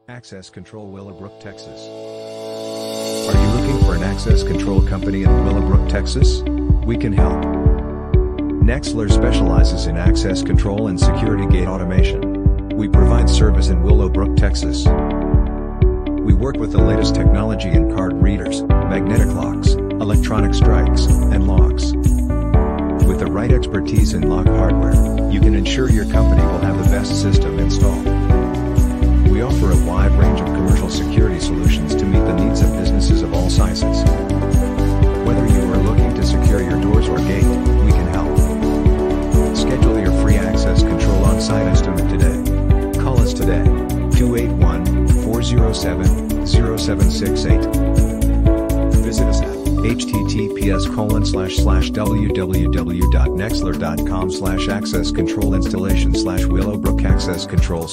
Access Control, Willowbrook, Texas. Are you looking for an access control company in Willowbrook, Texas? We can help. Nexlar specializes in access control and security gate automation. We provide service in Willowbrook, Texas. We work with the latest technology in card readers, magnetic locks, electronic strikes, and locks. With the right expertise in lock hardware, you can ensure your company will have the best system installed. We offer a wide range of commercial security solutions to meet the needs of businesses of all sizes. Whether you are looking to secure your doors or gate, we can help. Schedule your free access control on-site estimate today. Call us today, 281-407-0768. Visit us at https://www.nexlar.com/access control installation/Willowbrook access control/.